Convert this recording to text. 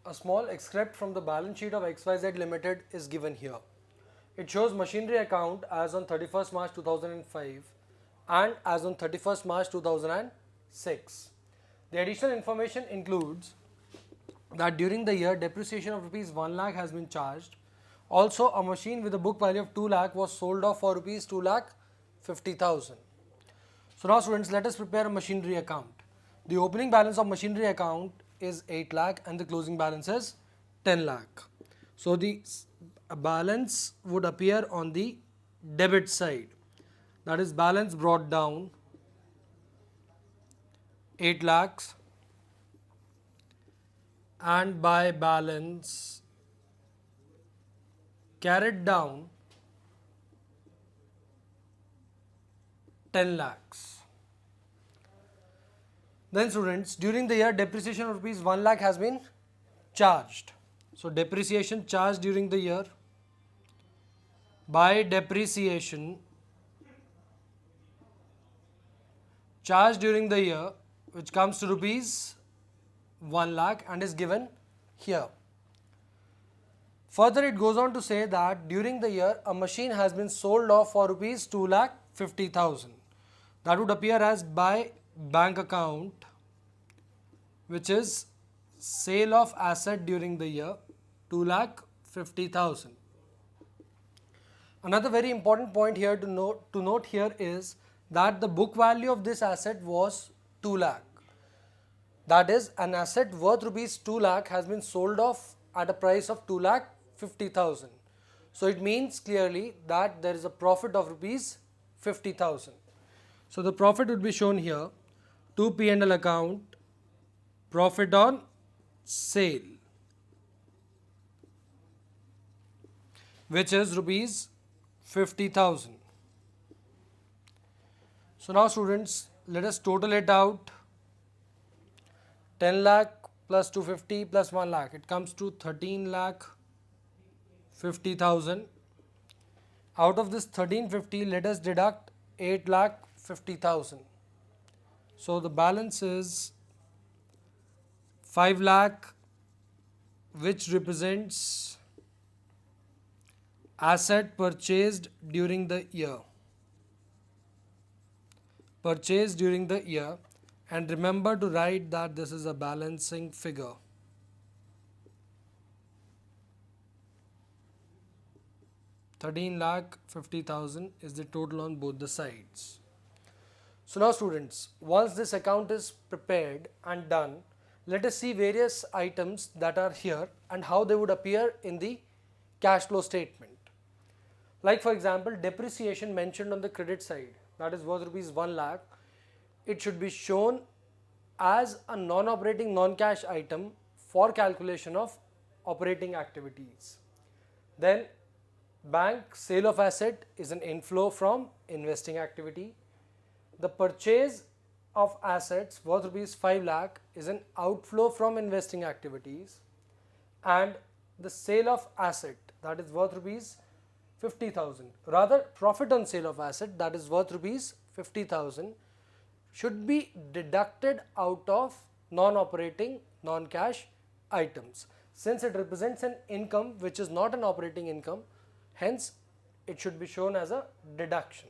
A small excerpt from the balance sheet of XYZ Limited is given here. It shows machinery account as on 31st March 2005 and as on 31st March 2006. The additional information includes that during the year depreciation of rupees 1 lakh has been charged. Also, a machine with a book value of 2 lakh was sold off for rupees 2 lakh 50,000. So now students, let us prepare a machinery account. The opening balance of machinery account is 8 lakh and the closing balance is 10 lakh. So the balance would appear on the debit side. That is balance brought down 8 lakhs and by balance carried down 10 lakhs. Then students, during the year depreciation of rupees 1 lakh has been charged. So depreciation charged during the year, by depreciation charged during the year, which comes to rupees 1 lakh and is given here. Further, it goes on to say that during the year a machine has been sold off for rupees 2 lakh 50,000. That would appear as by bank account, which is sale of asset during the year 2 lakh 50,000. Another very important point here to note here is that the book value of this asset was 2 lakh. That is, an asset worth rupees 2 lakh has been sold off at a price of 2 lakh 50,000. So it means clearly that there is a profit of rupees 50,000. So the profit would be shown here to P&L account, profit on sale, which is rupees 50,000. So now students, let us total it out. 10 lakh plus 250 plus 1 lakh, it comes to 13 lakh 50,000. Out of this 1350, let us deduct 8 lakh 50,000. So the balance is 5 lakh, which represents asset purchased during the year. Purchased during the year, and remember to write that this is a balancing figure. $13,50,000 is the total on both the sides. So now students, once this account is prepared and done, let us see various items that are here and how they would appear in the cash flow statement. Like for example, depreciation mentioned on the credit side, that is worth rupees 1 lakh, it should be shown as a non-operating non-cash item for calculation of operating activities. Then bank sale of asset is an inflow from investing activity. The purchase of assets worth rupees 5 lakh is an outflow from investing activities, and the sale of asset, that is worth rupees 50,000, rather profit on sale of asset, that is worth rupees 50,000, should be deducted out of non-operating non-cash items. Since it represents an income which is not an operating income, hence it should be shown as a deduction.